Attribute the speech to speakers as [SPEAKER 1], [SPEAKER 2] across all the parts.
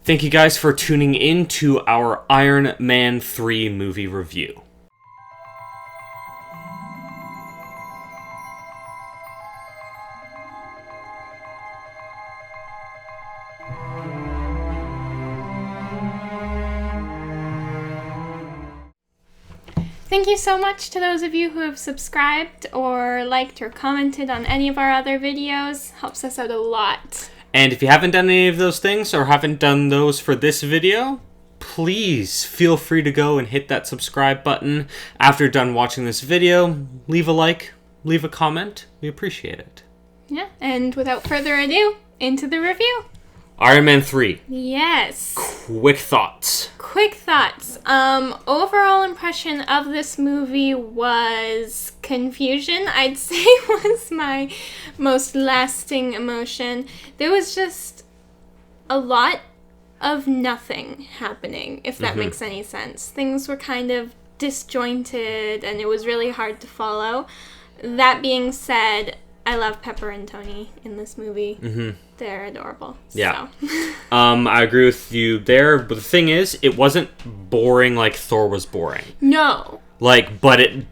[SPEAKER 1] Thank you guys for tuning in to our Iron Man 3 movie review.
[SPEAKER 2] Thank you so much to those of you who have subscribed or liked or commented on any of our other videos. Helps us out a lot.
[SPEAKER 1] And if you haven't done any of those things or haven't done those for this video, please feel free to go and hit that subscribe button. After you're done watching this video, leave a like, leave a comment. We appreciate it.
[SPEAKER 2] Yeah, and without further ado, into the review.
[SPEAKER 1] Iron Man 3.
[SPEAKER 2] Yes.
[SPEAKER 1] Quick thoughts.
[SPEAKER 2] Overall impression of this movie was confusion, I'd say was my most lasting emotion. There was just a lot of nothing happening, if that makes any sense. Things were kind of disjointed and it was really hard to follow. That being said, I love Pepper and Tony in this movie. They're adorable.
[SPEAKER 1] Yeah.
[SPEAKER 2] So.
[SPEAKER 1] I agree with you there, but the thing is, it wasn't boring like Thor was boring.
[SPEAKER 2] No.
[SPEAKER 1] But it,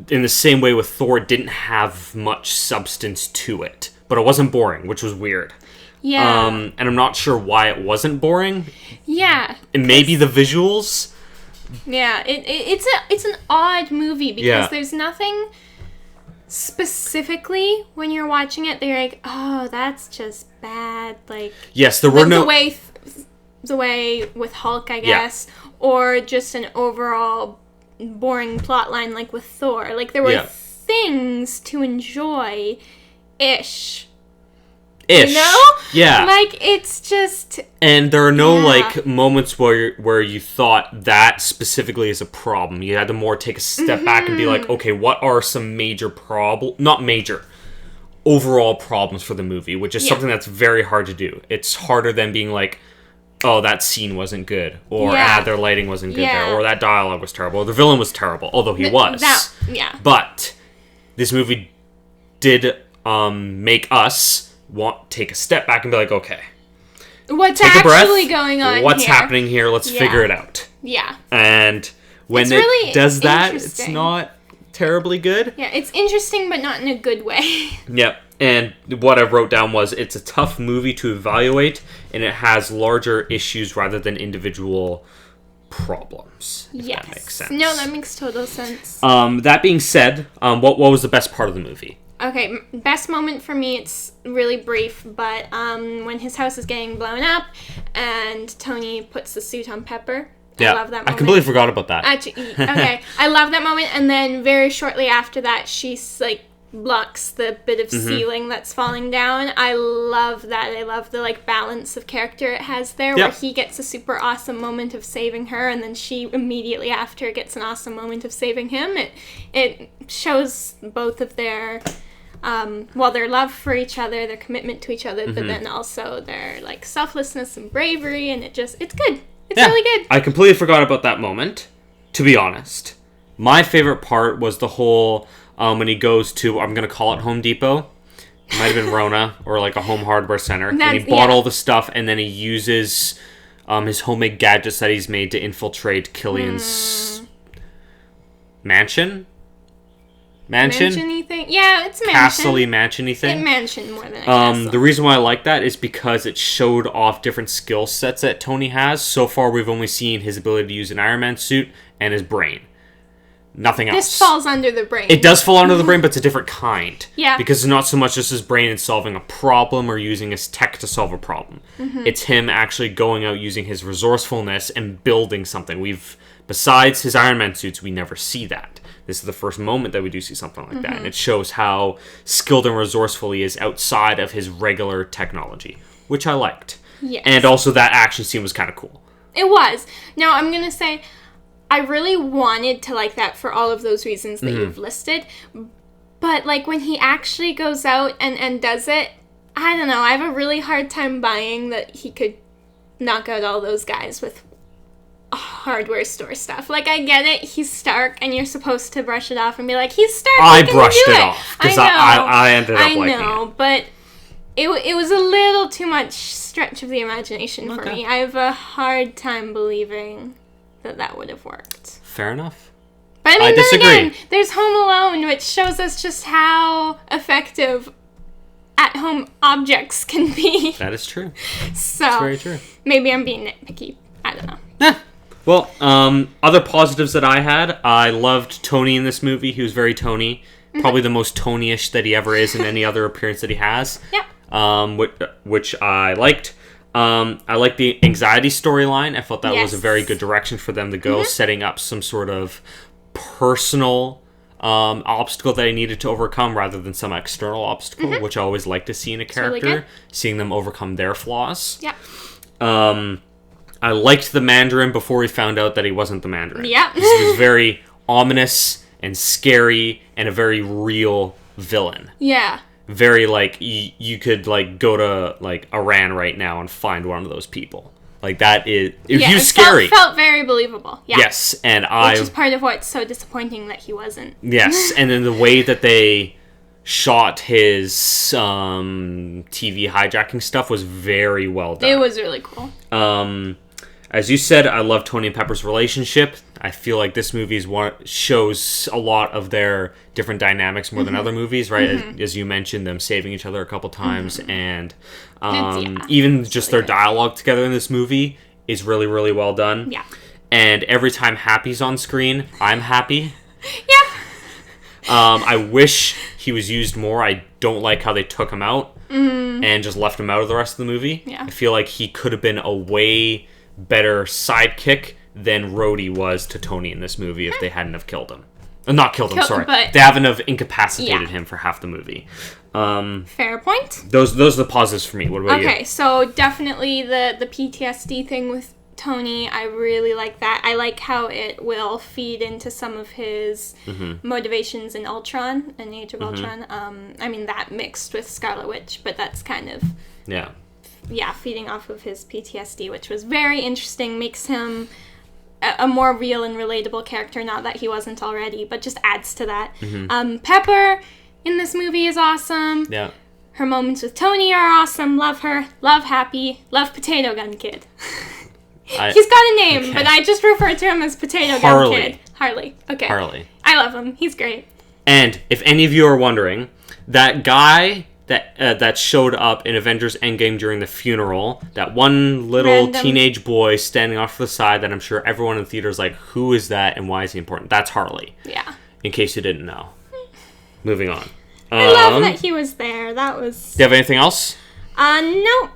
[SPEAKER 1] in the same way with Thor, it didn't have much substance to it. But it wasn't boring, which was weird.
[SPEAKER 2] Yeah.
[SPEAKER 1] And I'm not sure why it wasn't boring.
[SPEAKER 2] Yeah.
[SPEAKER 1] It may be the visuals.
[SPEAKER 2] Yeah, it's an odd movie because there's nothing specifically when you're watching it that you're like, oh, that's just bad. Like,
[SPEAKER 1] yes, there were no
[SPEAKER 2] the way with Hulk, I guess, or just an overall boring plot line like with Thor. Like there were things to enjoy, ish. You know?
[SPEAKER 1] Yeah.
[SPEAKER 2] Like, it's just...
[SPEAKER 1] And there are no, moments where you thought that specifically is a problem. You had to more take a step back and be like, okay, what are some major not major, overall problems for the movie, which is something that's very hard to do. It's harder than being like, oh, that scene wasn't good, or their lighting wasn't good there, or that dialogue was terrible, or the villain was terrible, although he was. But this movie did make us take a step back and be like, okay,
[SPEAKER 2] what's actually going on
[SPEAKER 1] what's
[SPEAKER 2] here?
[SPEAKER 1] happening here? Let's figure it out.
[SPEAKER 2] Yeah.
[SPEAKER 1] And when
[SPEAKER 2] really
[SPEAKER 1] does that, it's not terribly good.
[SPEAKER 2] Yeah, it's interesting, but not in a good way.
[SPEAKER 1] Yep. And what I wrote down was it's a tough movie to evaluate, and it has larger issues rather than individual problems. If that makes sense.
[SPEAKER 2] No, that makes total sense.
[SPEAKER 1] That being said, what was the best part of the movie?
[SPEAKER 2] Okay, best moment for me, it's really brief, but when his house is getting blown up and Tony puts the suit on Pepper. I love that moment.
[SPEAKER 1] I completely forgot about that.
[SPEAKER 2] Actually, okay, I love that moment, and then very shortly after that, she's like blocks the bit of ceiling that's falling down. I love that. I love the balance of character it has there, where he gets a super awesome moment of saving her, and then she immediately after gets an awesome moment of saving him. It shows both of their their love for each other, their commitment to each other, but then also their selflessness and bravery, and it's good. It's really good. I
[SPEAKER 1] completely forgot about that moment, to be honest. My favorite part was the whole when he goes to, I'm going to call it Home Depot. It might have been Rona or a home hardware center. And he bought all the stuff, and then he uses his homemade gadgets that he's made to infiltrate Killian's mansion?
[SPEAKER 2] Mansion-y thing? Yeah, it's mansion.
[SPEAKER 1] Castle-y, mansion-y thing.
[SPEAKER 2] Mansion more than a castle.
[SPEAKER 1] The reason why I like that is because it showed off different skill sets that Tony has. So far, we've only seen his ability to use an Iron Man suit and his brain. Nothing else.
[SPEAKER 2] This falls under the brain.
[SPEAKER 1] It does fall under the brain, but it's a different kind.
[SPEAKER 2] Yeah.
[SPEAKER 1] Because it's not so much just his brain in solving a problem or using his tech to solve a problem. It's him actually going out using his resourcefulness and building something. Besides his Iron Man suits, we never see that. This is the first moment that we do see something like that. And it shows how skilled and resourceful he is outside of his regular technology, which I liked.
[SPEAKER 2] Yes.
[SPEAKER 1] And also that action scene was kind of cool.
[SPEAKER 2] It was. Now, I'm going to say, I really wanted to like that for all of those reasons that you've listed. But, when he actually goes out and does it, I don't know. I have a really hard time buying that he could knock out all those guys with hardware store stuff. I get it. He's Stark, and you're supposed to brush it off and be like, he's Stark.
[SPEAKER 1] I brushed it off because I ended up liking it.
[SPEAKER 2] I know, but It was a little too much stretch of the imagination for
[SPEAKER 1] Okay.
[SPEAKER 2] me. I have a hard time believing that would have worked.
[SPEAKER 1] Fair enough.
[SPEAKER 2] But I mean,
[SPEAKER 1] I
[SPEAKER 2] then
[SPEAKER 1] disagree.
[SPEAKER 2] again, there's Home Alone, which shows us just how effective at-home objects can be.
[SPEAKER 1] That is true.
[SPEAKER 2] So,
[SPEAKER 1] That's very true.
[SPEAKER 2] maybe I'm being nitpicky. I don't know.
[SPEAKER 1] Yeah. Well, other positives that I had, I loved Tony in this movie. He was very Tony. Probably the most Tony-ish that he ever is in any other appearance that he has.
[SPEAKER 2] Yep.
[SPEAKER 1] Which I liked. I liked the anxiety storyline. I felt that was a
[SPEAKER 2] Yes.
[SPEAKER 1] very good direction for them to go, setting up some sort of personal obstacle that I needed to overcome rather than some external obstacle, which I always like to see in a character,
[SPEAKER 2] really good.
[SPEAKER 1] seeing them overcome their flaws.
[SPEAKER 2] Yep.
[SPEAKER 1] I liked the Mandarin before we found out that he wasn't the Mandarin.
[SPEAKER 2] Yep.
[SPEAKER 1] He was very ominous and scary and a very real villain.
[SPEAKER 2] Yeah.
[SPEAKER 1] Very, like, you could, like, go to, like, Iran right now and find one of those people. Like, that is... If he was scary.
[SPEAKER 2] Felt very believable. Yeah.
[SPEAKER 1] Yes, and
[SPEAKER 2] Which is part of what's so disappointing that he wasn't.
[SPEAKER 1] Yes, and then the way that they shot his TV hijacking stuff was very well done.
[SPEAKER 2] It was really cool.
[SPEAKER 1] As you said, I love Tony and Pepper's relationship. I feel like this movie shows a lot of their different dynamics more than other movies, right? As you mentioned, them saving each other a couple times, and even just their dialogue together in this movie is really, really well done.
[SPEAKER 2] Yeah.
[SPEAKER 1] And every time Happy's on screen, I'm happy.
[SPEAKER 2] Yeah.
[SPEAKER 1] I wish he was used more. I don't like how they took him out and just left him out of the rest of the movie.
[SPEAKER 2] Yeah.
[SPEAKER 1] I feel like he could have been a way better sidekick than Rhodey was to Tony in this movie if they hadn't have killed him. Not killed him, sorry.
[SPEAKER 2] But
[SPEAKER 1] they haven't have incapacitated him for half the movie.
[SPEAKER 2] fair point.
[SPEAKER 1] Those are the positives for me. What about you?
[SPEAKER 2] Okay, so definitely the PTSD thing with Tony, I really like that. I like how it will feed into some of his motivations in Ultron, in Age of Ultron. I mean, that mixed with Scarlet Witch, but that's kind of...
[SPEAKER 1] Yeah,
[SPEAKER 2] feeding off of his PTSD, which was very interesting, makes him a more real and relatable character, not that he wasn't already, but just adds to that. Pepper in this movie is awesome.
[SPEAKER 1] Yeah.
[SPEAKER 2] Her moments with Tony are awesome. Love her. Love Happy. Love Potato Gun Kid. He's got a name, but I just refer to him as Potato Gun Kid. Harley. Okay.
[SPEAKER 1] Harley.
[SPEAKER 2] I love him. He's great.
[SPEAKER 1] And if any of you are wondering, that guy that showed up in Avengers Endgame during the funeral, that one little
[SPEAKER 2] Random
[SPEAKER 1] teenage boy standing off to the side that I'm sure everyone in the theater is like, who is that and why is he important? That's Harley.
[SPEAKER 2] Yeah.
[SPEAKER 1] In case you didn't know. Moving on.
[SPEAKER 2] I love that he was there. That was...
[SPEAKER 1] Do you have anything else?
[SPEAKER 2] No.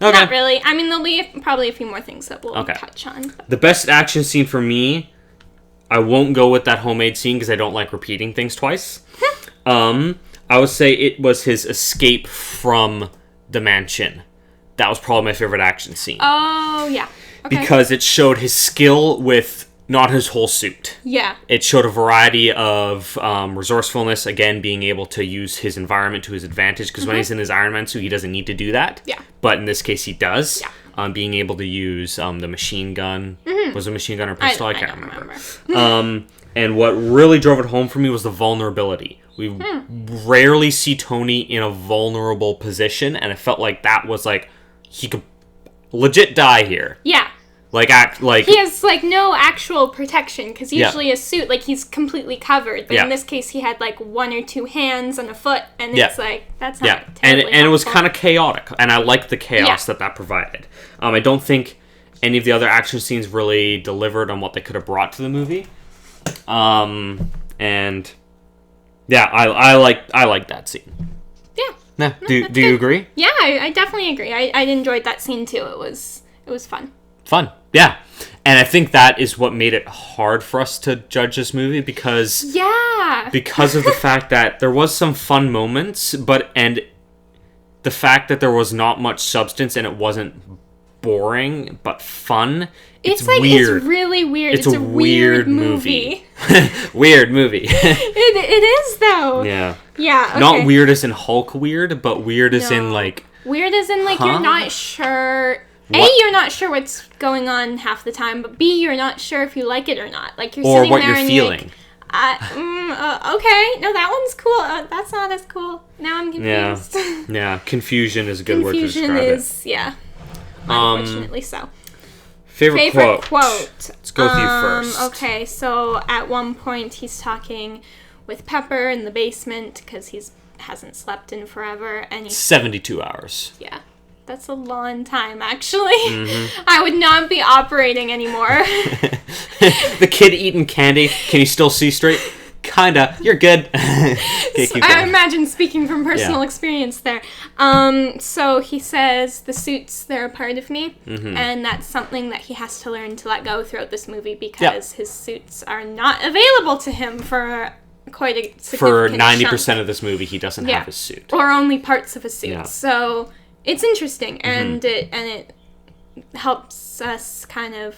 [SPEAKER 1] Okay.
[SPEAKER 2] Not really. I mean, there'll be probably a few more things that we'll touch on.
[SPEAKER 1] The best action scene for me, I won't go with that homemade scene because I don't like repeating things twice. I would say it was his escape from the mansion. That was probably my favorite action scene.
[SPEAKER 2] Oh, yeah. Okay.
[SPEAKER 1] Because it showed his skill with not his whole suit.
[SPEAKER 2] Yeah.
[SPEAKER 1] It showed a variety of resourcefulness, again, being able to use his environment to his advantage, because when he's in his Iron Man suit, he doesn't need to do that.
[SPEAKER 2] Yeah.
[SPEAKER 1] But in this case, he does.
[SPEAKER 2] Yeah.
[SPEAKER 1] Being able to use the machine gun. Was it a machine gun or pistol? I can't remember. And what really drove it home for me was the vulnerability. We rarely see Tony in a vulnerable position, and it felt like that was like, he could legit die here.
[SPEAKER 2] Yeah.
[SPEAKER 1] Like
[SPEAKER 2] he has like no actual protection, because usually a suit, like, he's completely covered, but in this case he had like one or two hands and a foot, and it's like, that's not
[SPEAKER 1] and
[SPEAKER 2] terribly
[SPEAKER 1] it was
[SPEAKER 2] helpful.
[SPEAKER 1] kind of chaotic, and I liked the chaos that provided. I don't think any of the other action scenes really delivered on what they could have brought to the movie. And yeah, I like that scene.
[SPEAKER 2] Yeah.
[SPEAKER 1] Do you agree?
[SPEAKER 2] Yeah, I definitely agree. I enjoyed that scene too. It was fun.
[SPEAKER 1] Fun, yeah. And I think that is what made it hard for us to judge this movie, because of the fact that there was some fun moments, and the fact that there was not much substance and it wasn't boring but fun. It's like weird.
[SPEAKER 2] It's really weird.
[SPEAKER 1] It's a weird movie. Weird movie.
[SPEAKER 2] It is though.
[SPEAKER 1] Yeah.
[SPEAKER 2] Yeah. Okay.
[SPEAKER 1] Not weird as in Hulk weird, but weird as in like.
[SPEAKER 2] Weird as in like you're not sure. You're not sure what's going on half the time, but B, you're not sure if you like it or not. Like you're
[SPEAKER 1] or
[SPEAKER 2] sitting
[SPEAKER 1] what
[SPEAKER 2] there
[SPEAKER 1] you're
[SPEAKER 2] and
[SPEAKER 1] feeling.
[SPEAKER 2] Okay. No, that one's cool. That's not as cool. Now I'm confused.
[SPEAKER 1] Yeah. Confusion is a good word to describe it.
[SPEAKER 2] Yeah. Unfortunately so.
[SPEAKER 1] Favorite quote. Let's go with you first.
[SPEAKER 2] Okay, so at one point he's talking with Pepper in the basement because he hasn't slept in forever, and he's
[SPEAKER 1] 72 hours.
[SPEAKER 2] Yeah. That's a long time, actually. I would not be operating anymore.
[SPEAKER 1] The kid eating candy. Can you still see straight? Kinda. You're good.
[SPEAKER 2] I imagine speaking from personal experience there. So he says, the suits, they're a part of me. And that's something that he has to learn to let go throughout this movie because his suits are not available to him for quite a significant
[SPEAKER 1] 90%
[SPEAKER 2] chunk.
[SPEAKER 1] of this movie, he doesn't have his suit.
[SPEAKER 2] Or only parts of his suit.
[SPEAKER 1] Yeah.
[SPEAKER 2] So it's interesting, and it helps us kind of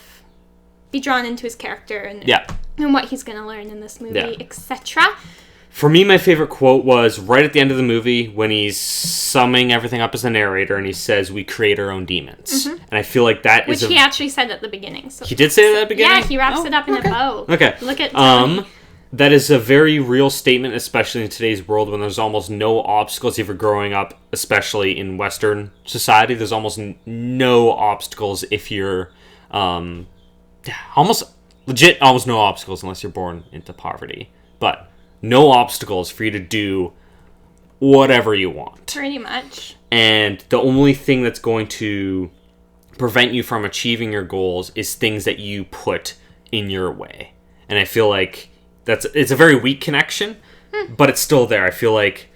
[SPEAKER 2] be drawn into his character and what he's going to learn in this movie, etc.
[SPEAKER 1] For me, my favorite quote was right at the end of the movie when he's summing everything up as a narrator, and he says, "We create our own demons." And I feel like that
[SPEAKER 2] Which he actually said at the beginning. So
[SPEAKER 1] he did say that at the beginning?
[SPEAKER 2] Yeah, he wraps it up in a bow.
[SPEAKER 1] Okay.
[SPEAKER 2] Look at Tony.
[SPEAKER 1] That is a very real statement, especially in today's world when there's almost no obstacles. If you're growing up, especially in Western society, there's almost no obstacles if you're almost no obstacles unless you're born into poverty. But no obstacles for you to do whatever you want.
[SPEAKER 2] Pretty much. And
[SPEAKER 1] the only thing that's going to prevent you from achieving your goals is things that you put in your way. And I feel like it's a very weak connection, but it's still there. I feel like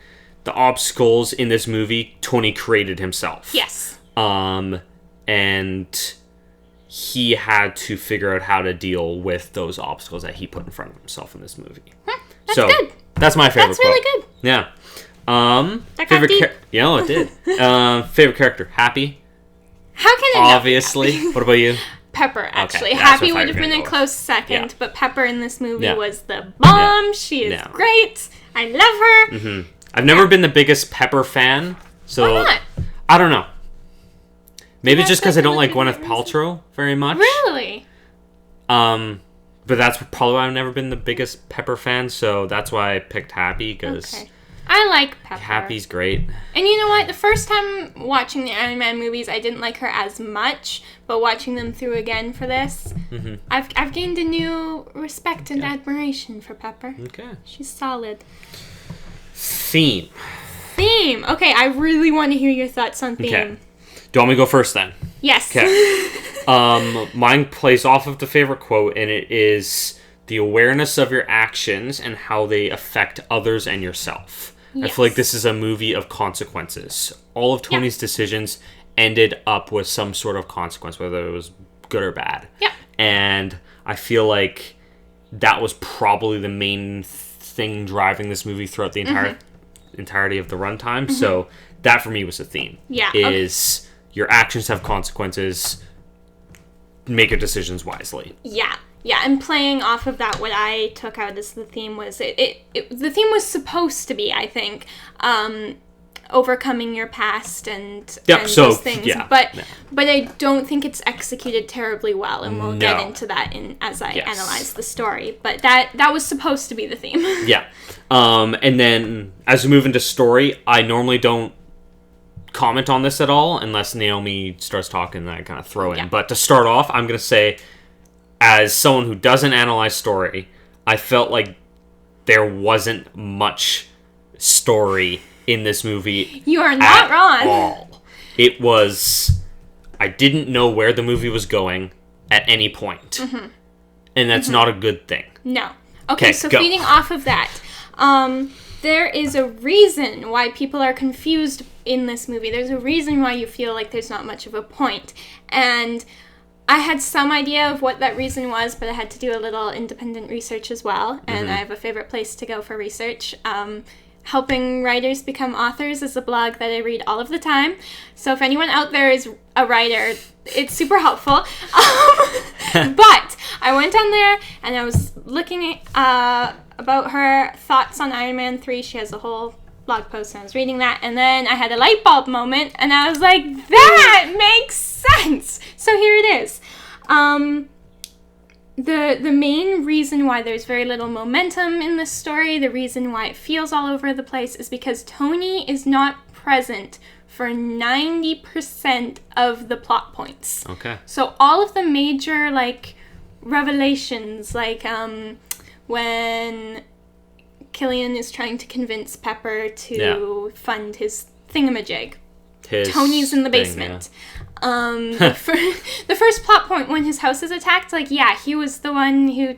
[SPEAKER 1] the obstacles in this movie, Tony created himself.
[SPEAKER 2] Yes.
[SPEAKER 1] And he had to figure out how to deal with those obstacles that he put in front of himself in this movie.
[SPEAKER 2] That's good.
[SPEAKER 1] That's my favorite
[SPEAKER 2] That's really
[SPEAKER 1] quote.
[SPEAKER 2] good.
[SPEAKER 1] Yeah.
[SPEAKER 2] That got deep.
[SPEAKER 1] It did. Favorite character, Happy.
[SPEAKER 2] How can it
[SPEAKER 1] Obviously. What about you?
[SPEAKER 2] Pepper, actually.
[SPEAKER 1] Okay,
[SPEAKER 2] Happy would have been a close second, but Pepper in this movie was the bomb. She is great. I love her.
[SPEAKER 1] I've never been the biggest Pepper fan, so
[SPEAKER 2] why not?
[SPEAKER 1] I don't know. Maybe just because I don't like Gwyneth Paltrow very much.
[SPEAKER 2] Really?
[SPEAKER 1] But that's probably why I've never been the biggest Pepper fan, so that's why I picked Happy, because
[SPEAKER 2] I like Pepper.
[SPEAKER 1] Happy's great.
[SPEAKER 2] And you know what? The first time watching the Iron Man movies, I didn't like her as much, but watching them through again for this, I've gained a new respect and admiration for Pepper.
[SPEAKER 1] Okay.
[SPEAKER 2] She's solid.
[SPEAKER 1] Theme.
[SPEAKER 2] Okay, I really want to hear your thoughts on theme.
[SPEAKER 1] Okay. Do you want me to go first then?
[SPEAKER 2] Yes.
[SPEAKER 1] Okay. Mine plays off of the favorite quote, and it is the awareness of your actions and how they affect others and yourself. Yes. I feel like this is a movie of consequences. All of Tony's decisions ended up with some sort of consequence, whether it was good or bad.
[SPEAKER 2] Yeah.
[SPEAKER 1] And I feel like that was probably the main thing driving this movie throughout the entirety of the runtime. So that for me was the theme.
[SPEAKER 2] Yeah.
[SPEAKER 1] Is your actions have consequences. Make your decisions wisely.
[SPEAKER 2] Yeah. Yeah, and playing off of that, what I took out as the theme was the theme was supposed to be, I think, overcoming your past and those things. Yeah, but I don't think it's executed terribly well, and we'll get into that as I analyze the story. But that was supposed to be the theme.
[SPEAKER 1] Yeah. And then as we move into story, I normally don't comment on this at all unless Naomi starts talking, and I kind of throw in. But to start off, I'm going to say, as someone who doesn't analyze story, I felt like there wasn't much story in this movie.
[SPEAKER 2] You are not wrong.
[SPEAKER 1] All. It was... I didn't know where the movie was going at any point. And that's not a good thing.
[SPEAKER 2] No. Okay, so go. Feeding off of that, there is a reason why people are confused in this movie. There's a reason why you feel like there's not much of a point. And I had some idea of what that reason was, but I had to do a little independent research as well. And I have a favorite place to go for research. Helping Writers Become Authors is a blog that I read all of the time. So if anyone out there is a writer, it's super helpful. But I went on there and I was looking at about her thoughts on Iron Man 3. She has a whole blog post and I was reading that. And then I had a light bulb moment and I was like, that makes sense. So here it is. the main reason why there's very little momentum in this story, the reason why it feels all over the place, is because Tony is not present for 90% of the plot points.
[SPEAKER 1] Okay.
[SPEAKER 2] So all of the major, like, revelations, like, when Killian is trying to convince Pepper to fund his thingamajig. Tony's in the basement. The first plot point when his house is attacked, like, he was the one who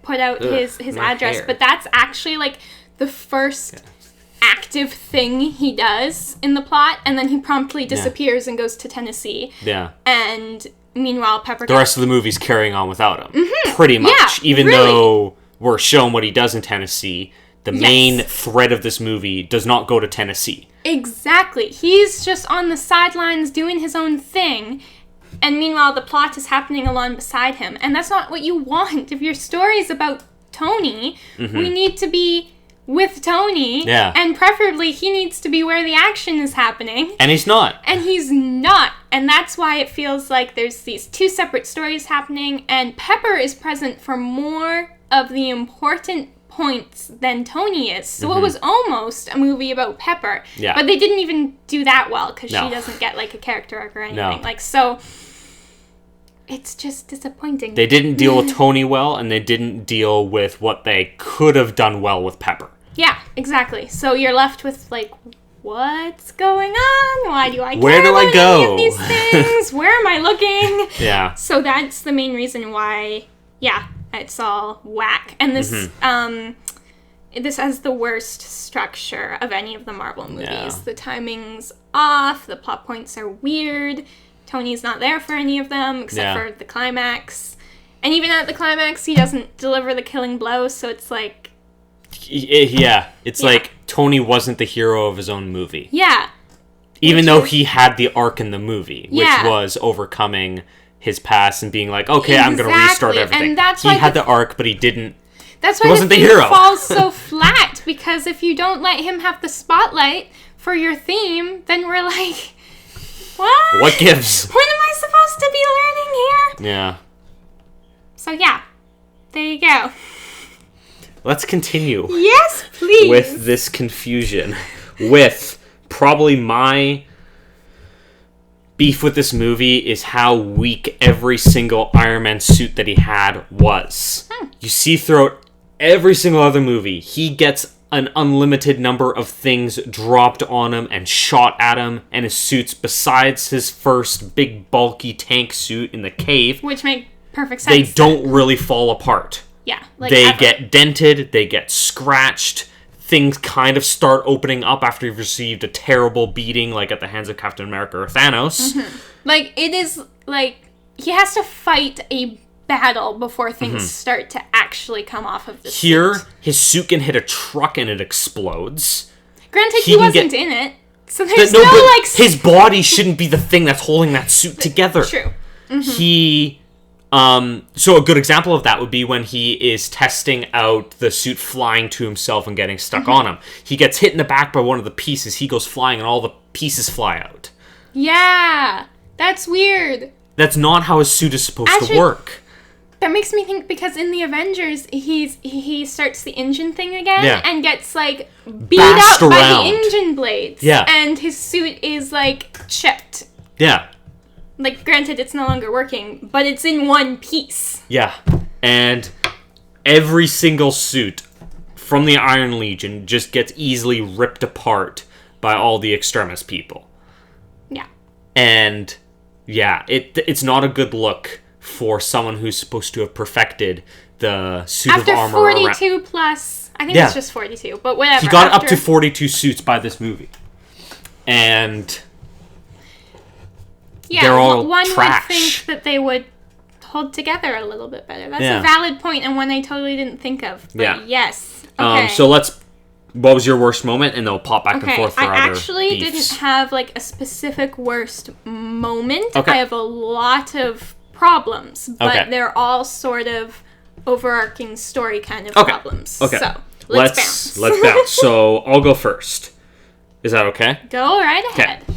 [SPEAKER 2] put out his address, but that's actually, like, the first active thing he does in the plot, and then he promptly disappears and goes to Tennessee. Yeah. And meanwhile, Pepper...
[SPEAKER 1] The rest of the movie's carrying on without him. Mm-hmm. Pretty much. Yeah, even though we're shown what he does in Tennessee, the main thread of this movie does not go to Tennessee.
[SPEAKER 2] Exactly. He's just on the sidelines doing his own thing, and meanwhile the plot is happening along beside him. And that's not what you want. If your story's about Tony, we need to be with Tony, and preferably he needs to be where the action is happening.
[SPEAKER 1] And he's not.
[SPEAKER 2] And that's why it feels like there's these two separate stories happening, and Pepper is present for more of the important points than Tony is. So it was almost a movie about Pepper. Yeah. But they didn't even do that well, because she doesn't get, like, a character arc or anything. No. Like, so... It's just disappointing.
[SPEAKER 1] They didn't deal with Tony well, and they didn't deal with what they could have done well with Pepper.
[SPEAKER 2] Yeah, exactly. So you're left with, like, what's going on? Why do I care about any of these things? Where am I looking? Yeah. So that's the main reason why, it's all whack. And this, this has the worst structure of any of the Marvel movies. Yeah. The timing's off, the plot points are weird, Tony's not there for any of them, except for the climax. And even at the climax, he doesn't deliver the killing blow, so it's like...
[SPEAKER 1] It's like Tony wasn't the hero of his own movie.
[SPEAKER 2] Yeah.
[SPEAKER 1] Even though he had the arc in the movie, which was overcoming his past and being like, okay, I'm going to restart everything. And that's why he had the arc, but he didn't.
[SPEAKER 2] That's why the theme falls so flat, because if you don't let him have the spotlight for your theme, then we're like, what?
[SPEAKER 1] What gives?
[SPEAKER 2] What am I supposed to be learning here?
[SPEAKER 1] Yeah.
[SPEAKER 2] So there you go.
[SPEAKER 1] Let's continue.
[SPEAKER 2] Yes, please.
[SPEAKER 1] With this confusion. With probably my beef with this movie is how weak every single Iron Man suit that he had was. You see throughout every single other movie, he gets an unlimited number of things dropped on him and shot at him, and his suits, besides his first big bulky tank suit in the cave,
[SPEAKER 2] which make perfect sense.
[SPEAKER 1] They don't really fall apart.
[SPEAKER 2] Yeah,
[SPEAKER 1] they get dented, they get scratched, things kind of start opening up after you've received a terrible beating, like at the hands of Captain America or Thanos.
[SPEAKER 2] Like, it is, like, he has to fight a battle before things start to actually come off of the suit.
[SPEAKER 1] His suit can hit a truck and it explodes.
[SPEAKER 2] Granted, he wasn't in it, so there's no like...
[SPEAKER 1] His body shouldn't be the thing that's holding that suit together.
[SPEAKER 2] True.
[SPEAKER 1] So a good example of that would be when he is testing out the suit flying to himself and getting stuck on him. He gets hit in the back by one of the pieces, he goes flying and all the pieces fly out.
[SPEAKER 2] Yeah, that's weird.
[SPEAKER 1] That's not how his suit is supposed to work.
[SPEAKER 2] That makes me think, because in the Avengers, he starts the engine thing again and gets, like, beat up by the engine blades. Yeah. And his suit is, like, chipped.
[SPEAKER 1] Yeah.
[SPEAKER 2] Like, granted, it's no longer working, but it's in one piece.
[SPEAKER 1] Yeah. And every single suit from the Iron Legion just gets easily ripped apart by all the Extremis people.
[SPEAKER 2] Yeah.
[SPEAKER 1] And, it's not a good look for someone who's supposed to have perfected the suit of armor.
[SPEAKER 2] After 42 plus... I think it's just 42, but whatever.
[SPEAKER 1] He got up to 42 suits by this movie. And...
[SPEAKER 2] Yeah,
[SPEAKER 1] they're all
[SPEAKER 2] one
[SPEAKER 1] trash.
[SPEAKER 2] Would think that they would hold together a little bit better. That's a valid point, and one I totally didn't think of. But yes. Okay.
[SPEAKER 1] So what was your worst moment? And they'll pop back and forth for other
[SPEAKER 2] I actually
[SPEAKER 1] beefs.
[SPEAKER 2] didn't have, like, a specific worst moment. Okay. I have a lot of problems, but they're all sort of overarching story kind of problems. Okay. So, let's bounce.
[SPEAKER 1] Let's bounce. So, I'll go first. Is that okay?
[SPEAKER 2] Go right ahead. Okay.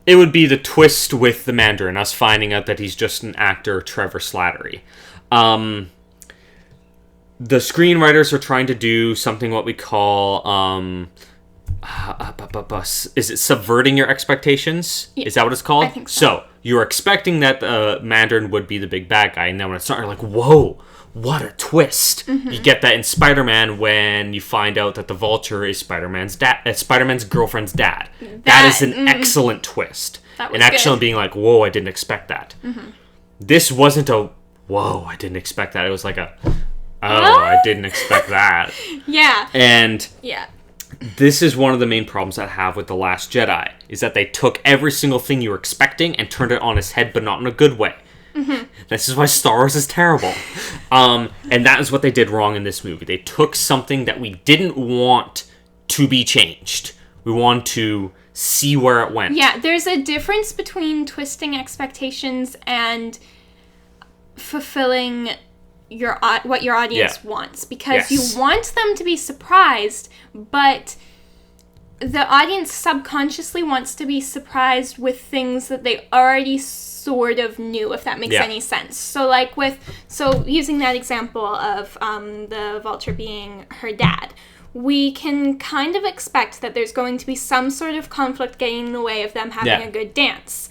[SPEAKER 1] It would be the twist with the Mandarin, us finding out that he's just an actor, Trevor Slattery. The screenwriters are trying to do something what we call, is it subverting your expectations? Yeah, is that what it's called?
[SPEAKER 2] I think so.
[SPEAKER 1] So, you're expecting that the Mandarin would be the big bad guy, and then when it's not, you're like, whoa, what a twist. Mm-hmm. You get that in Spider-Man when you find out that the Vulture is Spider-Man's girlfriend's dad. That is an excellent twist. And actually good. Being like, whoa, I didn't expect that. Mm-hmm. This wasn't a, whoa, I didn't expect that. It was like a, I didn't expect that.
[SPEAKER 2] Yeah.
[SPEAKER 1] And this is one of the main problems I have with The Last Jedi, is that they took every single thing you were expecting and turned it on its head, but not in a good way. Mm-hmm. This is why Star Wars is terrible. And that is what they did wrong in this movie. They took something that we didn't want to be changed. We want to see where it went.
[SPEAKER 2] Yeah, there's a difference between twisting expectations and fulfilling what your audience wants, because you want them to be surprised, but the audience subconsciously wants to be surprised with things that they already sort of knew, if that makes any sense. So using that example of the Vulture being her dad, we can kind of expect that there's going to be some sort of conflict getting in the way of them having a good dance.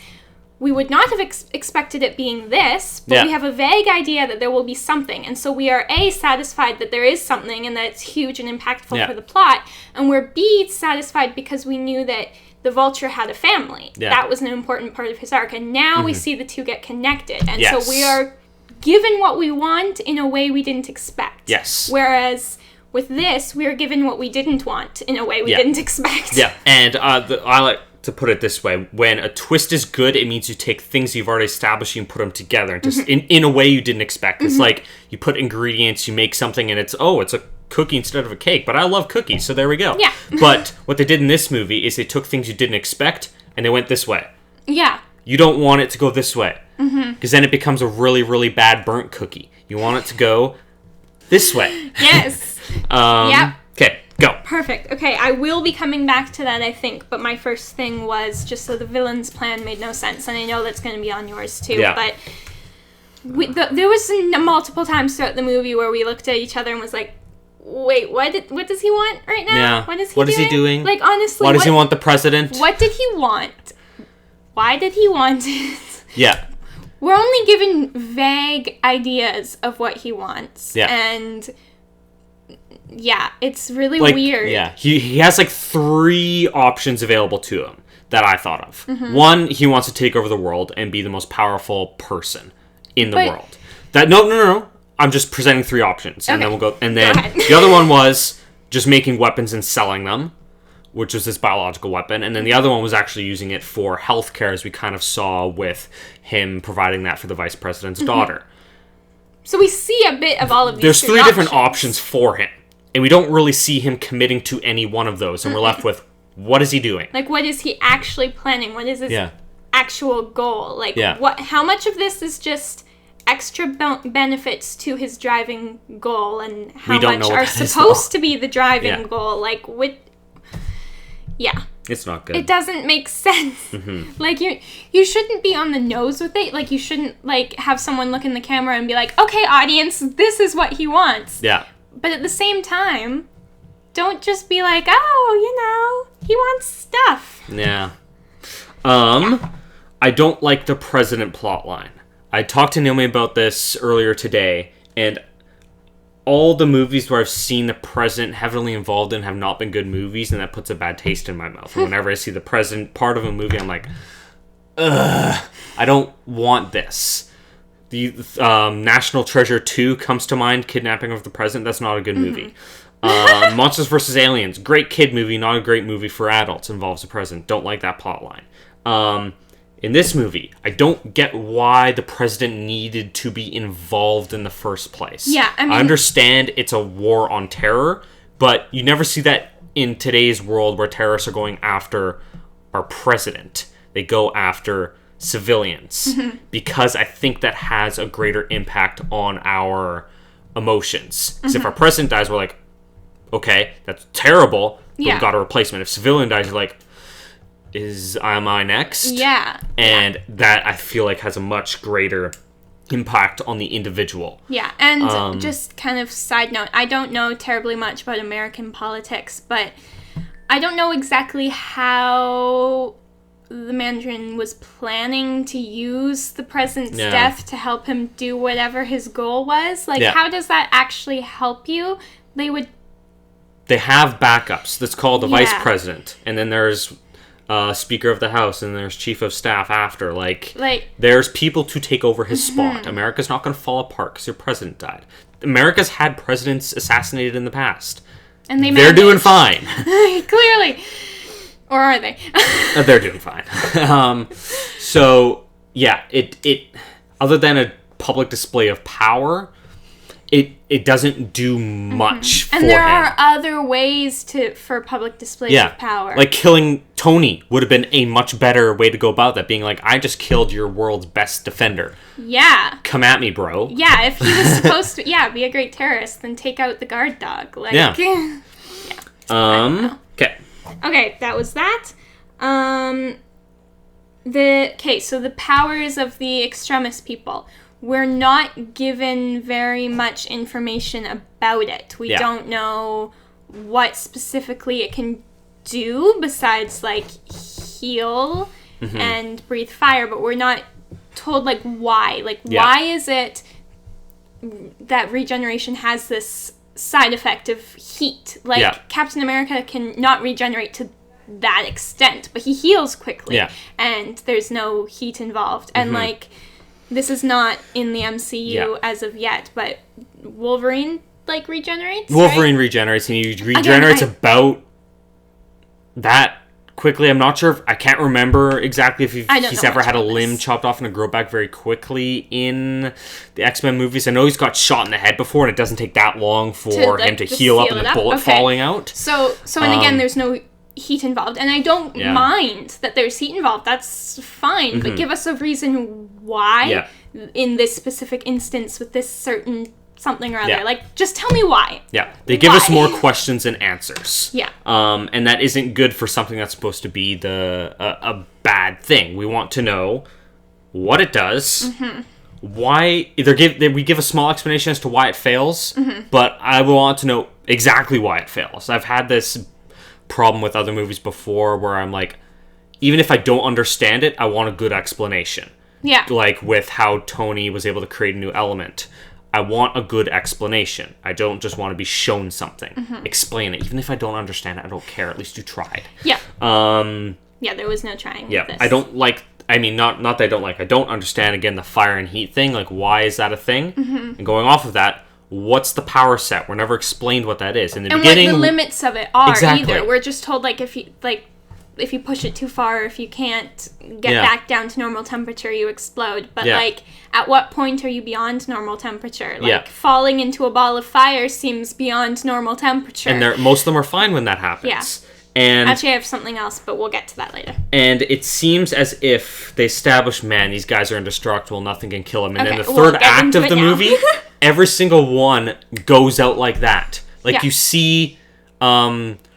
[SPEAKER 2] We would not have expected it being this, but we have a vague idea that there will be something. And so we are, A, satisfied that there is something and that it's huge and impactful for the plot. And we're, B, satisfied because we knew that the Vulture had a family. Yeah. That was an important part of his arc. And now we see the two get connected. And so we are given what we want in a way we didn't expect.
[SPEAKER 1] Yes.
[SPEAKER 2] Whereas with this, we are given what we didn't want in a way we didn't expect.
[SPEAKER 1] Yeah. And I like to put it this way: when a twist is good, it means you take things you've already established and put them together and just in a way you didn't expect. It's like you put ingredients, you make something, and it's a cookie instead of a cake. But I love cookies, so there we go.
[SPEAKER 2] Yeah.
[SPEAKER 1] But what they did in this movie is they took things you didn't expect and they went this way.
[SPEAKER 2] Yeah.
[SPEAKER 1] You don't want it to go this way, because then it becomes a really, really bad burnt cookie. You want it to go this way.
[SPEAKER 2] Yes.
[SPEAKER 1] Yep. Okay. Go.
[SPEAKER 2] Perfect. Okay, I will be coming back to that, I think, but my first thing was just so the villain's plan made no sense, and I know that's going to be on yours too, but there was multiple times throughout the movie where we looked at each other and was like, wait, what does he want right now?
[SPEAKER 1] Yeah.
[SPEAKER 2] What is
[SPEAKER 1] he doing?
[SPEAKER 2] Like, honestly,
[SPEAKER 1] why does he want the president?
[SPEAKER 2] What did he want? Why did he want it?
[SPEAKER 1] Yeah.
[SPEAKER 2] We're only given vague ideas of what he wants, and it's really weird.
[SPEAKER 1] Yeah, he has like 3 options available to him that I thought of. One, he wants to take over the world and be the most powerful person in the world. That no. I'm just presenting 3 options, and then we'll go. And then the other one was just making weapons and selling them, which was this biological weapon. And then the other one was actually using it for healthcare, as we kind of saw with him providing that for the vice president's daughter.
[SPEAKER 2] So we see a bit of all of these.
[SPEAKER 1] There's 3 different options for him. And we don't really see him committing to any one of those. And we're left with, what is he doing?
[SPEAKER 2] Like, what is he actually planning? What is his actual goal? Like, how much of this is just extra benefits to his driving goal? And how much are supposed to be the driving goal? Like,
[SPEAKER 1] it's not good.
[SPEAKER 2] It doesn't make sense. Like, you shouldn't be on the nose with it. Like, you shouldn't, like, have someone look in the camera and be like, okay, audience, this is what he wants.
[SPEAKER 1] Yeah.
[SPEAKER 2] But at the same time, don't just be like, oh, he wants stuff.
[SPEAKER 1] Yeah. I don't like the president plotline. I talked to Naomi about this earlier today, and all the movies where I've seen the president heavily involved in have not been good movies, and that puts a bad taste in my mouth. And whenever I see the president part of a movie, I'm like, ugh, I don't want this. The National Treasure 2 comes to mind, Kidnapping of the President. That's not a good movie. Monsters vs. Aliens, great kid movie, not a great movie for adults, involves the president. Don't like that plot line. In this movie, I don't get why the president needed to be involved in the first place.
[SPEAKER 2] Yeah, I mean,
[SPEAKER 1] I understand it's a war on terror, but you never see that in today's world where terrorists are going after our president. They go after civilians, because I think that has a greater impact on our emotions. Because if our president dies, we're like, okay, that's terrible, but we've got a replacement. If civilian dies, you're like, am I next?
[SPEAKER 2] Yeah.
[SPEAKER 1] And that I feel like has a much greater impact on the individual.
[SPEAKER 2] Yeah, and just kind of side note, I don't know terribly much about American politics, but I don't know exactly how the Mandarin was planning to use the president's death to help him do whatever his goal was. Like, how does that actually help you? They
[SPEAKER 1] have backups. That's called the vice president. And then there's Speaker of the House, and there's Chief of Staff after. Like there's people to take over his spot. America's not going to fall apart because your president died. America's had presidents assassinated in the past.
[SPEAKER 2] And
[SPEAKER 1] they're doing fine.
[SPEAKER 2] Clearly. Or are they?
[SPEAKER 1] They're doing fine. So, yeah, it other than a public display of power, it doesn't do much for him.
[SPEAKER 2] And there are other ways for public displays of power.
[SPEAKER 1] Like killing Tony would have been a much better way to go about that, being like, I just killed your world's best defender.
[SPEAKER 2] Yeah.
[SPEAKER 1] Come at me, bro.
[SPEAKER 2] Yeah, if he was supposed to, be a great terrorist, then take out the guard dog. Like,
[SPEAKER 1] okay.
[SPEAKER 2] Okay, that was that. So the powers of the extremist people. We're not given very much information about it. We don't know what specifically it can do besides, like, heal and breathe fire, but we're not told, like, why. Like, why is it that regeneration has this side effect of heat? Like, Captain America can not regenerate to that extent, but he heals quickly, and there's no heat involved. And, like, this is not in the MCU as of yet, but Wolverine, like, regenerates,
[SPEAKER 1] Wolverine regenerates, and he regenerates about that quickly. I'm not sure I can't remember exactly if he's ever had a limb chopped off and to grow back very quickly in the X-Men movies. I know he's got shot in the head before, and it doesn't take that long for him to heal up and the bullet falling out.
[SPEAKER 2] So and again, there's no heat involved, and I don't mind that there's heat involved. That's fine, but give us a reason why in this specific instance with this certain something or other. Like, just tell me why. Yeah,
[SPEAKER 1] they give us more questions than answers.
[SPEAKER 2] Yeah.
[SPEAKER 1] And that isn't good for something that's supposed to be a bad thing. We want to know what it does. Why we give a small explanation as to why it fails, but I want to know exactly why it fails. I've had this problem with other movies before where I'm like, even if I don't understand it, I want a good explanation.
[SPEAKER 2] Yeah.
[SPEAKER 1] Like with how Tony was able to create a new element. I want a good explanation. I don't just want to be shown something. Explain it. Even if I don't understand it, I don't care. At least you tried.
[SPEAKER 2] Yeah. There was no trying with this.
[SPEAKER 1] I don't like... I mean, not that I don't like... I don't understand, again, the fire and heat thing. Like, why is that a thing? And going off of that, what's the power set? We're never explained what that is. In the beginning...
[SPEAKER 2] what the limits of it are either. We're just told, like, if you push it too far, if you can't get back down to normal temperature, you explode. But, like, at what point are you beyond normal temperature? Like, falling into a ball of fire seems beyond normal temperature.
[SPEAKER 1] And most of them are fine when that happens.
[SPEAKER 2] Yeah.
[SPEAKER 1] And
[SPEAKER 2] actually, I have something else, but we'll get to that later.
[SPEAKER 1] And it seems as if they establish, man, these guys are indestructible, nothing can kill them. And then the third act of the movie, every single one goes out like that. Like, you see...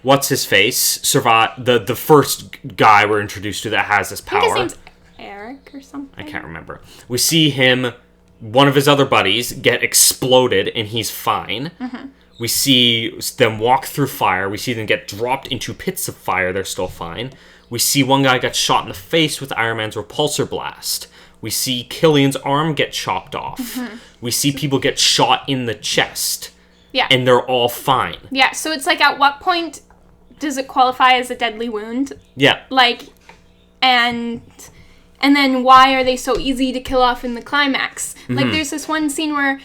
[SPEAKER 1] what's his face survive the first guy we're introduced to that has this power.
[SPEAKER 2] I think his name's Eric or something.
[SPEAKER 1] I can't remember. We see him, one of his other buddies, get exploded and he's fine. We see them walk through fire. We see them get dropped into pits of fire. They're still fine. We see one guy get shot in the face with Iron Man's repulsor blast. We see Killian's arm get chopped off. We see people get shot in the chest.
[SPEAKER 2] Yeah.
[SPEAKER 1] And they're all fine.
[SPEAKER 2] Yeah, so it's like, at what point does it qualify as a deadly wound?
[SPEAKER 1] Yeah.
[SPEAKER 2] Like, and then why are they so easy to kill off in the climax? Like, there's this one scene where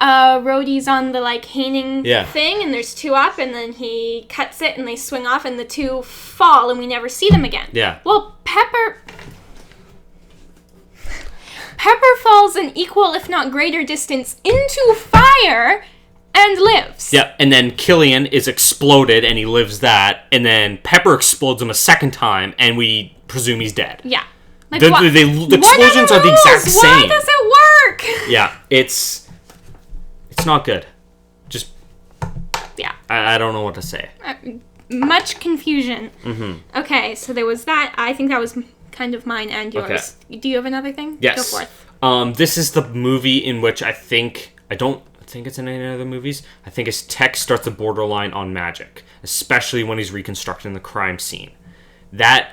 [SPEAKER 2] Rhodey's on the, like, haning thing, and there's two up, and then he cuts it, and they swing off, and the two fall, and we never see them again.
[SPEAKER 1] Yeah.
[SPEAKER 2] Well, Pepper falls an equal, if not greater distance into fire... and lives.
[SPEAKER 1] Yeah, and then Killian is exploded, and he lives that, and then Pepper explodes him a second time, and we presume he's dead.
[SPEAKER 2] Yeah. Like,
[SPEAKER 1] the explosions are the exact same.
[SPEAKER 2] Why does it work?
[SPEAKER 1] Yeah, it's not good. Just...
[SPEAKER 2] Yeah.
[SPEAKER 1] I don't know what to say.
[SPEAKER 2] much confusion.
[SPEAKER 1] Mm-hmm.
[SPEAKER 2] Okay, so there was that. I think that was kind of mine and yours. Okay. Do you have another thing?
[SPEAKER 1] Yes.
[SPEAKER 2] Go forth.
[SPEAKER 1] This is the movie in which I don't think it's in any other movies. I think his tech starts a borderline on magic, especially when he's reconstructing the crime scene. The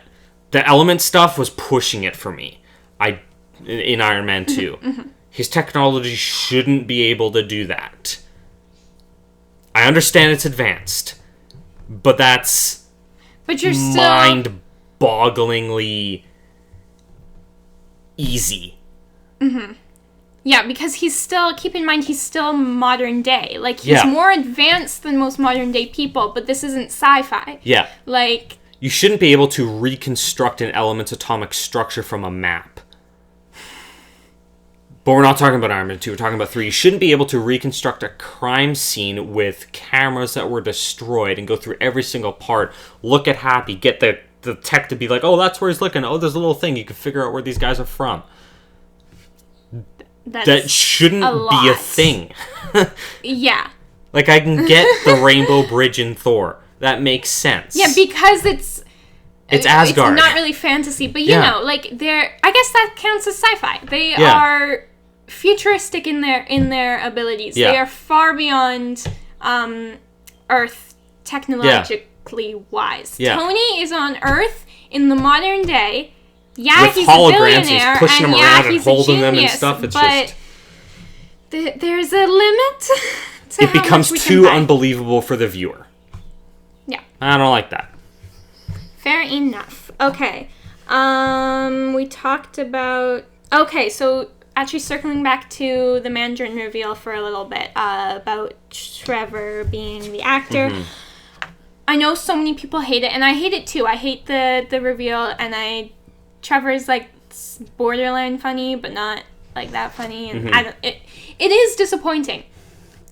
[SPEAKER 1] element stuff was pushing it for me. In Iron Man 2.
[SPEAKER 2] Mm-hmm.
[SPEAKER 1] His technology shouldn't be able to do that. I understand it's advanced, but that's
[SPEAKER 2] you're still
[SPEAKER 1] mind-bogglingly easy.
[SPEAKER 2] Mm-hmm. Yeah, because keep in mind, he's still modern day. Like, he's more advanced than most modern day people, but this isn't sci-fi.
[SPEAKER 1] Yeah.
[SPEAKER 2] Like,
[SPEAKER 1] you shouldn't be able to reconstruct an element's atomic structure from a map. But we're not talking about Iron Man 2, we're talking about 3. You shouldn't be able to reconstruct a crime scene with cameras that were destroyed and go through every single part, look at Happy, get the tech to be like, oh, that's where he's looking. Oh, there's a little thing. You can figure out where these guys are from. That shouldn't be a thing.
[SPEAKER 2] Yeah.
[SPEAKER 1] Like, I can get the Rainbow Bridge in Thor. That makes sense.
[SPEAKER 2] Yeah, because it's
[SPEAKER 1] Asgard.
[SPEAKER 2] It's not really fantasy, but you know, like, I guess that counts as sci-fi. They are futuristic in their abilities.
[SPEAKER 1] Yeah.
[SPEAKER 2] They are far beyond Earth technologically wise.
[SPEAKER 1] Yeah.
[SPEAKER 2] Tony is on Earth in the modern day. Yeah,
[SPEAKER 1] with
[SPEAKER 2] he's
[SPEAKER 1] holograms,
[SPEAKER 2] a billionaire,
[SPEAKER 1] he's pushing
[SPEAKER 2] and
[SPEAKER 1] them around and
[SPEAKER 2] he's
[SPEAKER 1] holding
[SPEAKER 2] a genius,
[SPEAKER 1] them and stuff. It's
[SPEAKER 2] but there's a limit to
[SPEAKER 1] it becomes too unbelievable for the viewer.
[SPEAKER 2] Yeah.
[SPEAKER 1] I don't like that.
[SPEAKER 2] Fair enough. Okay. We talked about... Okay, so actually circling back to the Mandarin reveal for a little bit, about Trevor being the actor.
[SPEAKER 1] Mm-hmm.
[SPEAKER 2] I know so many people hate it, and I hate it too. I hate the reveal, and Trevor's, like, borderline funny, but not, like, that funny, and it is disappointing.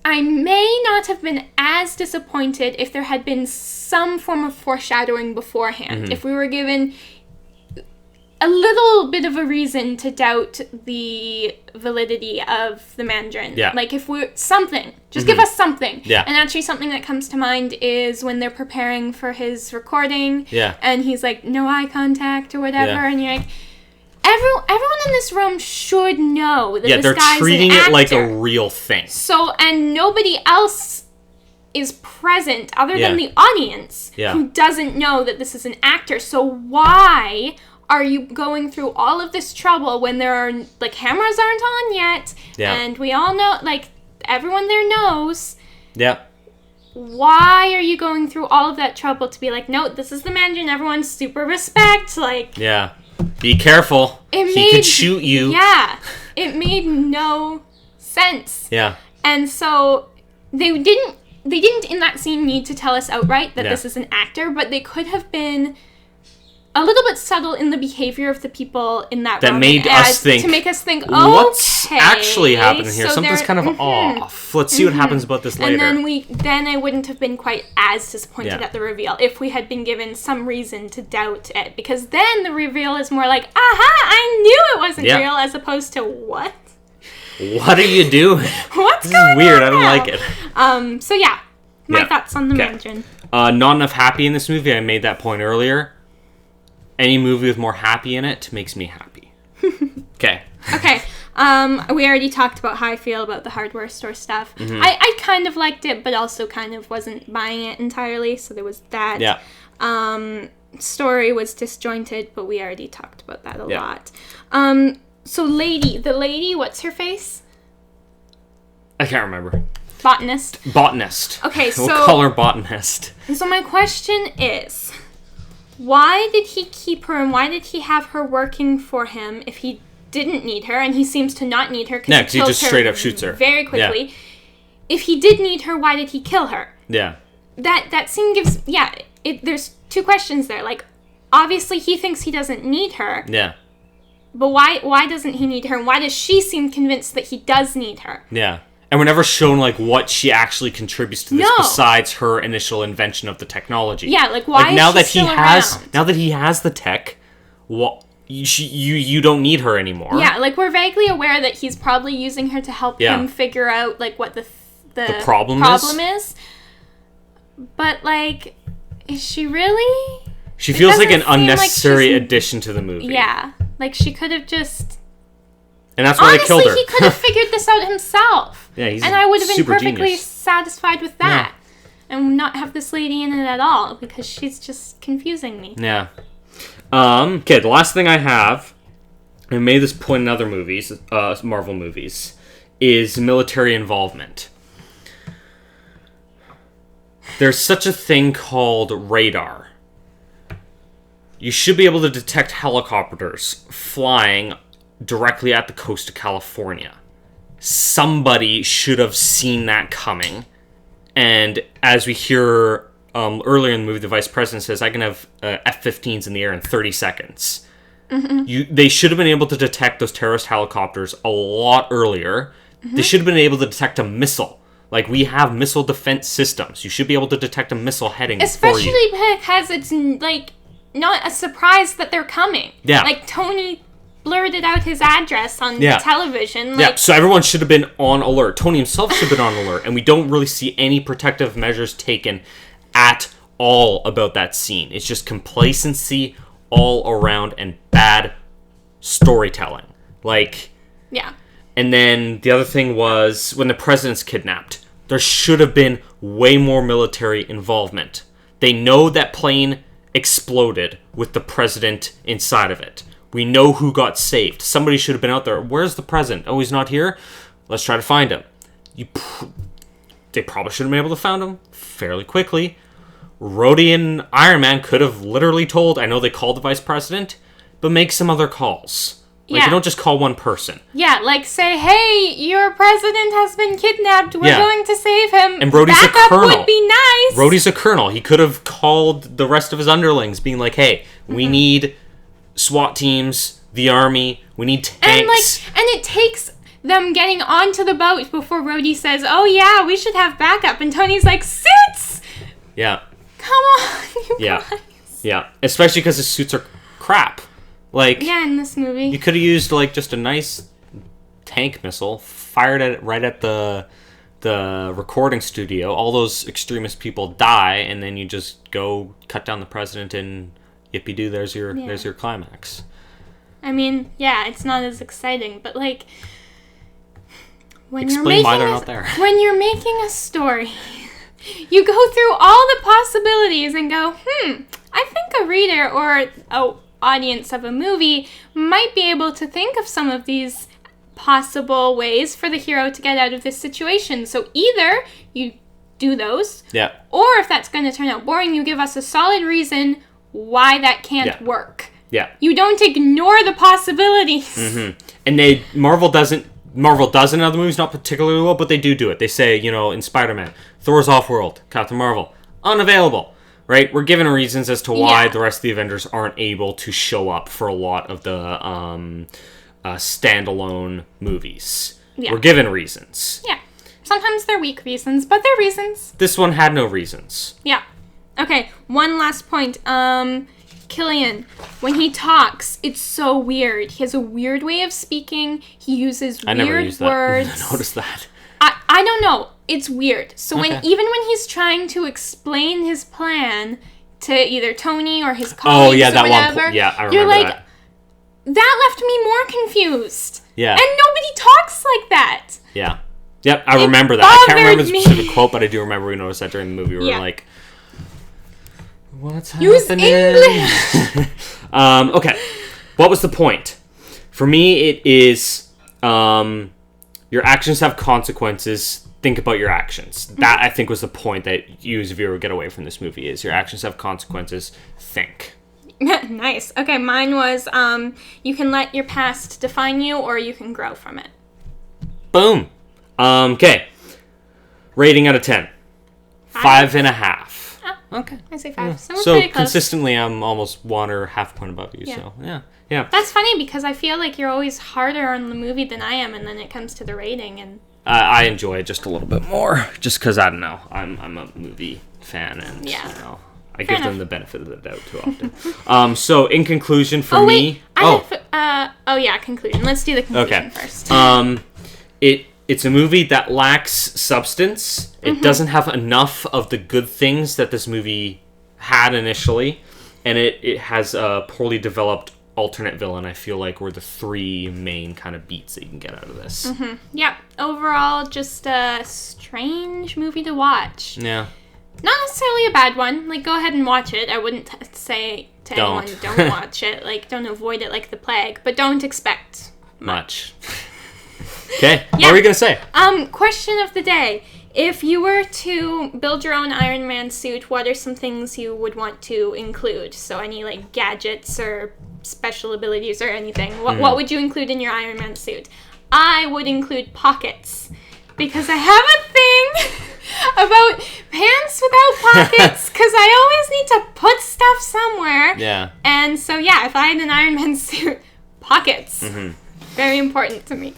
[SPEAKER 2] I may not have been as disappointed if there had been some form of foreshadowing beforehand.
[SPEAKER 1] Mm-hmm.
[SPEAKER 2] If we were given a little bit of a reason to doubt the validity of the Mandarin.
[SPEAKER 1] Yeah.
[SPEAKER 2] Like, if we're... Something. Just give us something.
[SPEAKER 1] Yeah.
[SPEAKER 2] And actually something that comes to mind is when they're preparing for his recording.
[SPEAKER 1] Yeah.
[SPEAKER 2] And he's like, no eye contact or whatever.
[SPEAKER 1] Yeah.
[SPEAKER 2] And you're like... Everyone in this room should know that this guy's an actor.
[SPEAKER 1] Yeah, they're treating it like a real thing.
[SPEAKER 2] So, and nobody else is present other than the audience who doesn't know that this is an actor. So why are you going through all of this trouble when there are, like, cameras aren't on yet?
[SPEAKER 1] Yeah.
[SPEAKER 2] And we all know, like, everyone there knows.
[SPEAKER 1] Yeah.
[SPEAKER 2] Why are you going through all of that trouble to be like, no, this is the Mandarin, everyone super respect, like...
[SPEAKER 1] Yeah. Be careful. He could shoot you.
[SPEAKER 2] Yeah. It made no sense.
[SPEAKER 1] Yeah.
[SPEAKER 2] And so they didn't in that scene need to tell us outright that this is an actor, but they could have been a little bit subtle in the behavior of the people in that room.
[SPEAKER 1] That made us think.
[SPEAKER 2] To make us think,
[SPEAKER 1] what's actually happening here?
[SPEAKER 2] So
[SPEAKER 1] something's kind of off. Let's see what happens about this later.
[SPEAKER 2] And then I wouldn't have been quite as disappointed at the reveal if we had been given some reason to doubt it. Because then the reveal is more like, aha, I knew it wasn't real, as opposed to, what?
[SPEAKER 1] What are you doing?
[SPEAKER 2] What's
[SPEAKER 1] this
[SPEAKER 2] going
[SPEAKER 1] is weird.
[SPEAKER 2] on
[SPEAKER 1] I don't
[SPEAKER 2] now?
[SPEAKER 1] like it.
[SPEAKER 2] So yeah, my thoughts on the Mandarin.
[SPEAKER 1] Not enough happy in this movie. I made that point earlier. Any movie with more happy in it makes me happy. Okay.
[SPEAKER 2] Okay. We already talked about how I feel about the hardware store stuff. Mm-hmm. I kind of liked it, but also kind of wasn't buying it entirely. So there was that.
[SPEAKER 1] Yeah.
[SPEAKER 2] Story was disjointed, but we already talked about that a lot. So the lady, what's her face?
[SPEAKER 1] I can't remember.
[SPEAKER 2] Botanist. Okay, so...
[SPEAKER 1] We'll call her Botanist.
[SPEAKER 2] So my question is, why did he keep her and why did he have her working for him if he didn't need her? And he seems to not need her
[SPEAKER 1] because he just straight up shoots her.
[SPEAKER 2] Very quickly. Yeah. If he did need her, why did he kill her?
[SPEAKER 1] Yeah.
[SPEAKER 2] That scene gives... Yeah, there's two questions there. Like, obviously he thinks he doesn't need her.
[SPEAKER 1] Yeah.
[SPEAKER 2] But why doesn't he need her? And why does she seem convinced that he does need her?
[SPEAKER 1] Yeah. And we're never shown, like, what she actually contributes to this besides her initial invention of the technology.
[SPEAKER 2] Yeah, like, why
[SPEAKER 1] now
[SPEAKER 2] is
[SPEAKER 1] that
[SPEAKER 2] she
[SPEAKER 1] he
[SPEAKER 2] still
[SPEAKER 1] has
[SPEAKER 2] around?
[SPEAKER 1] Now that he has the tech, you don't need her anymore.
[SPEAKER 2] Yeah, like, we're vaguely aware that he's probably using her to help him figure out, like, what the problem is. But, like, is she really?
[SPEAKER 1] She feels like an unnecessary
[SPEAKER 2] like
[SPEAKER 1] addition to the movie.
[SPEAKER 2] Yeah. Like, she could have just...
[SPEAKER 1] And that's why they killed her.
[SPEAKER 2] Honestly, he could have figured this out himself.
[SPEAKER 1] Yeah, he's
[SPEAKER 2] and I would have been
[SPEAKER 1] super
[SPEAKER 2] perfectly
[SPEAKER 1] genius.
[SPEAKER 2] satisfied with that. Yeah. And not have this lady in it at all, because she's just confusing me.
[SPEAKER 1] Yeah. Okay, the last thing I have, and I made this point in other movies, Marvel movies, is military involvement. There's such a thing called radar. You should be able to detect helicopters flying directly at the coast of California. Somebody should have seen that coming. And as we hear earlier in the movie, the vice president says, I can have F-15s in the air in 30 seconds. Mm-hmm. They should have been able to detect those terrorist helicopters a lot earlier. Mm-hmm. They should have been able to detect a missile. Like, we have missile defense systems. You should be able to detect a missile heading for you.
[SPEAKER 2] Especially because it's, like, not a surprise that they're coming.
[SPEAKER 1] Yeah.
[SPEAKER 2] Like, Tony blurted out his address on television. Like,
[SPEAKER 1] yeah, so everyone should have been on alert. Tony himself should have been on alert. And we don't really see any protective measures taken at all about that scene. It's just complacency all around and bad storytelling. Like...
[SPEAKER 2] Yeah.
[SPEAKER 1] And then the other thing was, when the president's kidnapped, there should have been way more military involvement. They know that plane exploded with the president inside of it. We know who got saved. Somebody should have been out there. Where's the president? Oh, he's not here? Let's try to find him. They probably should have been able to find him fairly quickly. Rhodey and Iron Man could have literally told, I know they called the vice president, but make some other calls. Like, you don't just call one person.
[SPEAKER 2] Yeah, like, say, hey, your president has been kidnapped. We're going to save him.
[SPEAKER 1] And Rhodey's a colonel.
[SPEAKER 2] Backup would be nice.
[SPEAKER 1] Rhodey's a colonel. He could have called the rest of his underlings, being like, hey, we need SWAT teams, the army, we need tanks.
[SPEAKER 2] And it takes them getting onto the boat before Rhodey says, oh, yeah, we should have backup. And Tony's like, suits!
[SPEAKER 1] Yeah.
[SPEAKER 2] Come on, you guys.
[SPEAKER 1] Yeah, especially because his suits are crap. Like,
[SPEAKER 2] yeah, in this movie.
[SPEAKER 1] You could have used, like, just a nice tank missile, fired it right at the recording studio. All those extremist people die, and then you just go cut down the president, and yippee-doo, there's your climax.
[SPEAKER 2] I mean, yeah, it's not as exciting, but, like, when
[SPEAKER 1] Explain why they're not there.
[SPEAKER 2] When you're making a story, you go through all the possibilities and go, I think a reader or audience of a movie might be able to think of some of these possible ways for the hero to get out of this situation. So either you do those, or if that's going to turn out boring, you give us a solid reason why that can't work.
[SPEAKER 1] Yeah.
[SPEAKER 2] You don't ignore the possibilities.
[SPEAKER 1] Mm-hmm. And Marvel does in other movies, not particularly well, but they do it. They say, in Spider-Man, Thor's off-world, Captain Marvel, unavailable. Right? We're given reasons as to why the rest of the Avengers aren't able to show up for a lot of the standalone movies. Yeah. We're given reasons.
[SPEAKER 2] Yeah. Sometimes they're weak reasons, but they're reasons.
[SPEAKER 1] This one had no reasons.
[SPEAKER 2] Yeah. Okay, one last point. Killian, when he talks, it's so weird. He has a weird way of speaking. He uses weird words.
[SPEAKER 1] I noticed that.
[SPEAKER 2] I don't know. It's weird. So even when he's trying to explain his plan to either Tony or his colleagues or whatever,
[SPEAKER 1] I remember
[SPEAKER 2] you're like,
[SPEAKER 1] that
[SPEAKER 2] left me more confused.
[SPEAKER 1] Yeah.
[SPEAKER 2] And nobody talks like that.
[SPEAKER 1] Yeah. Yep, I remember that. I can't remember the specific quote, but I do remember we noticed that during the movie. We were like, what's happening?
[SPEAKER 2] Use English!
[SPEAKER 1] Okay. What was the point? For me, it is... your actions have consequences. Think about your actions. That, I think, was the point that you as a viewer get away from this movie, is your actions have consequences. Think.
[SPEAKER 2] Nice. Okay, mine was, you can let your past define you, or you can grow from it.
[SPEAKER 1] Boom. Okay. Rating out of 10. 5.5.
[SPEAKER 2] Oh, okay. I say 5.
[SPEAKER 1] Yeah. So consistently, I'm almost 1 or half point above you. Yeah. So, yeah.
[SPEAKER 2] That's funny, because I feel like you're always harder on the movie than I am, and then it comes to the rating, and...
[SPEAKER 1] I enjoy it just a little bit more, just because, I don't know, I'm a movie fan, and, I give them the benefit of the doubt too often. So, in conclusion, for me...
[SPEAKER 2] conclusion. Let's do the conclusion first.
[SPEAKER 1] It's a movie that lacks substance. It doesn't have enough of the good things that this movie had initially, and it has a poorly developed alternate villain, I feel like, were the three main kind of beats that you can get out of this.
[SPEAKER 2] Mm-hmm. Yep. Overall, just a strange movie to watch.
[SPEAKER 1] Yeah.
[SPEAKER 2] Not necessarily a bad one. Like, go ahead and watch it. I wouldn't say to anyone, don't watch it. Like, don't avoid it like the plague. But don't expect much.
[SPEAKER 1] Okay. What were you going to say?
[SPEAKER 2] Question of the day. If you were to build your own Iron Man suit, what are some things you would want to include? So any, like, gadgets or special abilities or anything. What would you include in your Iron Man suit? I would include pockets. Because I have a thing about pants without pockets. Because I always need to put stuff somewhere.
[SPEAKER 1] Yeah.
[SPEAKER 2] And so, yeah, if I had an Iron Man suit, pockets. Mm-hmm. Very important to me.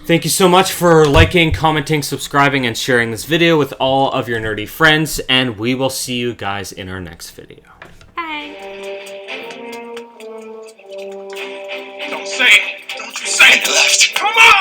[SPEAKER 1] Thank you so much for liking, commenting, subscribing, and sharing this video with all of your nerdy friends. And we will see you guys in our next video.
[SPEAKER 2] Bye.
[SPEAKER 3] Don't say it. Don't you say it. Left. Come on!